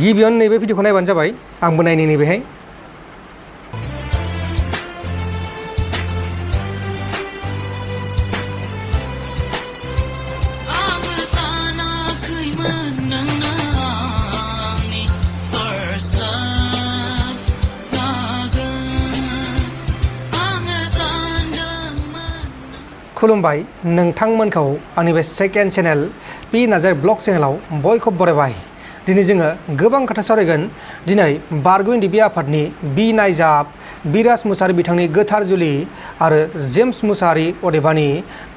गिबियावनो नैबे भिडिअखौ नायबानो जाबाय आंबो नायनि नैबेहाय खुलुमबाय नोंथांमोनखौ आंनि बे second channel P Narzary blog चेनेलाव बयखौबो बरायबाय। दिनै जोङो गोबां खोथा सावरायगोन। दिनै बारग' इन्दि बि आफादनि बि नायजाब बिराज मुसाहारि बिथांनि गोथार जुलि आरो जेम्स मुसाहारि अदेबानि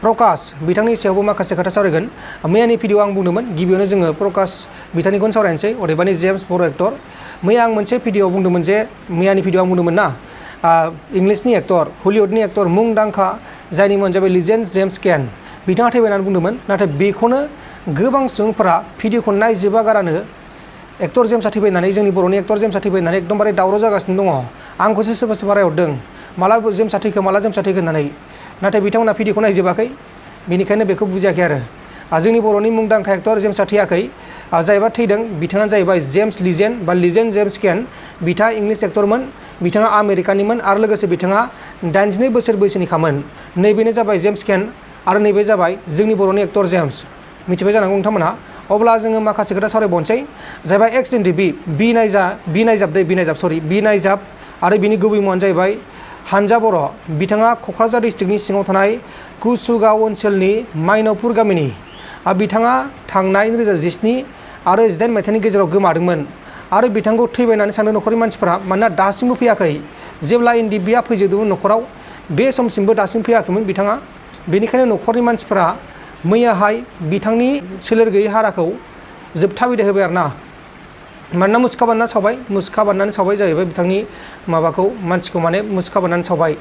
प्रकाश बिथांनि सायावबो माखासे खोथा सावरायगोन। मैयानि भिडिअ आं बुंदोंमोन गिबियावनो जोङो प्रकाश बिथांनिखौनो सावरायनोसै अदेबानि जेम्स बर' एक्टर। मैया आं मोनसे भिडिअ बुंदोंमोन जे मैयानि भिडिअ आं बुंदोंमोन ना इंलिशनि एक्टर हलिउडनि एक्टर मुंदांखा जायनि मुङानो जाबाय लिजेन्ड जेम्स केन बिथाङा थैबाय होननानै बुंदोंमोन। नाथाय बेखौनो गोबां सुबुंफोरा भिडिअखौ नायजोबा गारानो एक्टर जेम्सआ थैबाय होननानै जोंनि बर'नि एक्टर जेम्सआ थैबाय होननानै एकदमबारे दावराव जागासिनो दङ। आंखौसो सोरबा सोरबा रायहरदों माला जेम्सआ थैखो होननानै। नाथाय बिथांमोना भिडिअखौ नायजोबाखै बेनिखायनो बेखौ बुजियाखै आरो जोंनि बर'नि मुंदांखा एक्टर जेम्सआ थैयाखै। जायबा थैदों बिथाङानो जाहैबाय जेम्स लिजेन्ड बा लिजेन्ड जेम्स केन। बिथाङा इंलिश एक्टरमोन, बिथाङा आमेरिकानिमोन आरो लोगोसे बिथाङा 82 बोसोर बैसोनिखामोन। नैबेनो जाबाय जेम्स केन आरो नैबे जाबाय जोंनि बर'नि एक्टर जेम्स। मिथिबाय जानांगौ नोंथांमोना। अब्ला जोङो माखासे खोथा सावरायबावनोसै। जाहैबाय एक्स इन्दि बि नायजाब आरो बिनि गुबै मुङानो जाहैबाय हानजा बर'। बिथाङा क'क्राझार डिस्ट्रिक्टनि सिङाव थानाय कुसुगाव ओनसोलनि माइनपुर गामिनि। बिथाङा थांनाय 2017 आरो 18 मायथाइनि गेजेराव गोमादोंमोन आरो बिथांखौ थैबाय होननानै सानो न'खरनि मानसिफोरा। मानोना दासिमबो फैयाखै। जेब्ला इन्दि बिया फैजोबदोंमोन न'खराव बे समसिमबो दासिम फैयाखैमोन बिथाङा। बेनिखायनो न'खरनि मानसिफोरा मैयाहाय बिथांनि सोलेर गैयै हाराखौ जोबथा बिदाय होबाय आरोना। मानोना मुसुखा बानायनानै सावबाय जाहैबाय बिथांनि माबाखौ मानसिखौ माने मुसुखा बानायनानै सावबाय।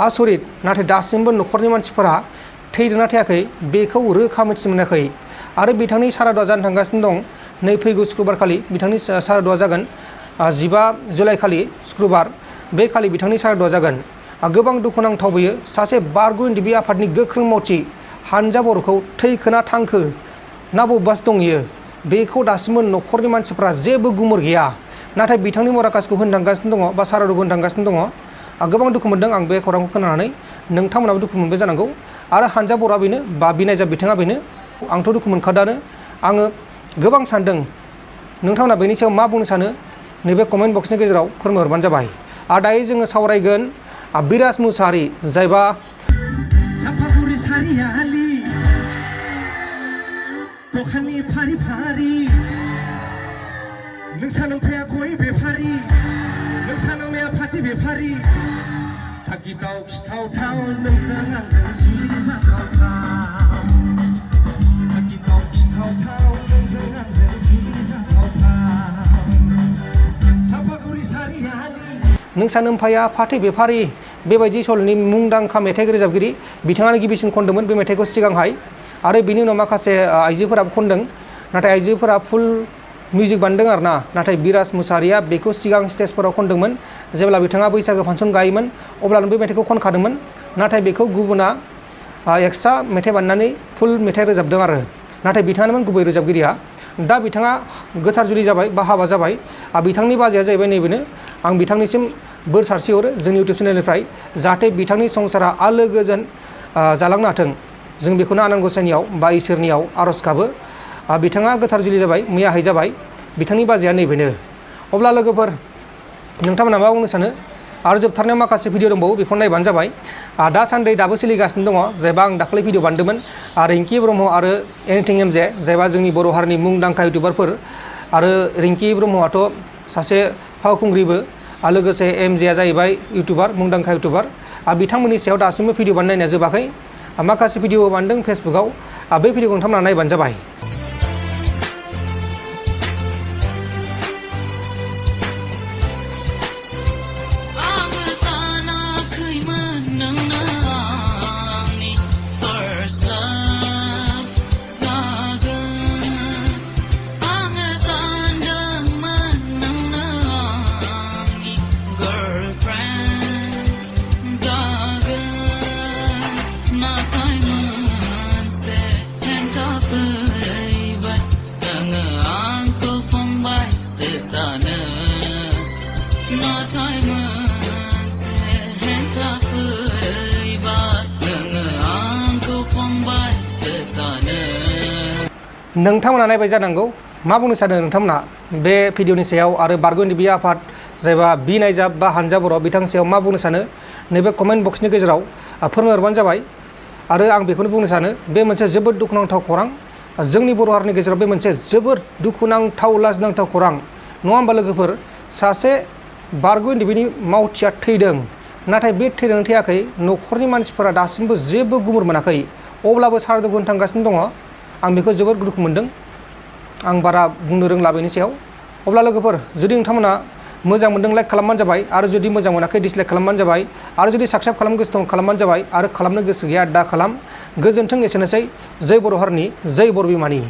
आसरित। नाथाय दासिमबो न'खरनि मानसिफोरा थैदोंना थैयाखै बेखौ रोखा मिथिनो मोनाखै। आरो बिथांनि सारादुआ जानो थांगासिनो दं। नै फैगौ शुक्रबार खालि बिथांनि सारादुआ जागोन। 15 जुलाइ खालि शुक्रबार बे खालि बिथांनि सारादुआ जागोन। गोबां दुखुनांथाव बेयो सासे बारग' इन्दि बि आफादनि गोख्रों मावथि हानजा बर'खौ थैखोना थांखो ना बबेबासो दं इयो बेखौ दासिमबो न'खरनि मानसिफ्रा जेबो गुमुर गैया। नाथाय बिथांनि मराकासखौ होनो थांगासिनो दङ बा सारादुखौ होनो थांगासिनो दङ। गोबां दुखु मोनदों आं बे खौरांखौ खोनानानै। नोंथांमोनाबो दुखु मोनबाय जानांगौ। आरो हानजा बर'आ बेनो बा बिनायजाब बिथाङा बेनो। आंथ' दुखु मोनखादोंआनो। आङो गोबां सानदों। नोंथांमोना बेनि सायाव मा बुंनो सानो नैबे कमेन्ट बक्सनि गेजेराव फोरमायहरबानो जाबाय। आरो दायो जोङो सावरायगोन बिराज मुसाहारि जायबा दखाननि फारि फारि नोंसा नोमफाया गय बेफारि नोंसा नोमाया फाथै बेफारि थागिदाव खिथावथाव नोंजों आंजों जुलि जाथावथाव थागिदाव खिथावथाव नोंजों आंजों जुलि जाथावथाव सापागुरि सारियालि नोंसा नोमफाया फाथै बेफारि बेबायदि सल'नि मुंदांखा मेथाइ रोजाबगिरि बिथाङानो गिबिसिन खनदोंमोन बे मेथाइखौ सिगांहाय। आरो बिनि उनाव माखासे आइजोफोराबो खनदों। नाथाय आइजोफोरा फुल मिउजिक बानायदों आरोना। नाथाय बिराज मुसाहारिया बेखौ सिगां स्टेजफोराव खनदोंमोन। जेब्ला बिथाङा बैसागो फांसन गायोमोन अब्लानो बे मेथाइखौ खनखादोंमोन। नाथाय बेखौ गुबुना एक्सट्रा मेथाइ बानायनानै फुल मेथाइ रोजाबदों आरो। नाथाय बिथाङानोमोन गुबै रोजाबगिरिया। दा बिथाङा गोथार जुलि जाबाय बा हाबा जाबाय। बिथांनि बाजैया जाहैबाय नैबेनो। आं बिथांनिसिम बोर सारस्रिहरो जोंनि इउटुब चेनेलनिफ्राय जाहाथे बिथांनि संसारा आलो गोजोन जालांनो हाथों। जों बेखौनो आनान गसाइनियाव बा इसोरनियाव आर'ज गाबो। बिथाङा गोथार जुलि जाबाय मैयाहाय जाबाय। बिथांनि बाजैया नैबेनो। अब्ला लोगोफोर नोंथांमोना मा बुंनो सानो? आरो जोबथारनायाव माखासे भिडिअ दंबावो बेखौ नायबानो जाबाय। दासान्दि दाबो सोलिगासिनो दङ जायबा आं दाखालि भिडिअ बानायदोंमोन रिंकि ब्रह्म आरो एनिथिं एमजे जायबा जोंनि बर' हारिनि मुंदांखा इउटुबारफोर। आरो रिंकि ब्रह्मआथ' सासे फावखुंग्रिबो आरो लोगोसे एमजेआ जाहैबाय इउटुबार मुंदांखा इउटुबार। बिथांमोननि सायाव दासिमबो भिडिअ बानायनाया जोबाखै। माखासे भिडिअ बानायदों फेसबुकाव। बे भिडिअखौ नोंथांमोना नायबानो जाबाय। Not time, say, and नाथाय मोनसे हेंथा फैबाय नोङो आंखौ फंबायसो सानो। नोंथांमोना नायबाय जानांगौ मा बुंनो सानो नोंथांमोना बे भिडिअनि सायाव आरो बारग' इन्दिबि आफाद जायबा बि नायजाब बा हानजा बर' बिथांनि सायाव मा बुंनो सानो नैबे कमेन्ट बक्सनि गेजेराव फोरमायहरबानो जाबाय। आरो आं बेखौनो बुंनो सानो बे मोनसे जोबोद दुखुनांथाव खौरां जोंनि बर' हारिनि गेजेराव बे मोनसे जोबोद दुखुनांथाव लाजिनांथाव खौरां नङा होमबा लोगोफोर। सासे बारग' इन्दिबिनि मावथिया थैदों नाथाय बे थैदों थैयाखै न'खरनि मानसिफोरा दासिमबो जेबो गुमुर मोनाखै अब्लाबो सारादु होनो थांगासिनो दङ। आं बेखौ जोबोद दुखु मोनदों। आं बारा बुंनो रोंला बेनि सायाव। अब्ला लोगोफोर जुदि नोंथांमोना मोजां मोनदों लाइक खालामबानो जाबाय आरो जुदि मोजां मोनाखै डिसलाइक खालामबानो जाबाय आरो जुदि साबस्क्राइब खालामनो गोसो दं खालामबानो जाबाय आरो खालामनो गोसो गैया दा खालाम। गोजोन्थों एसेनोसै। जै बर' हारिनि जै बर' बिमानि।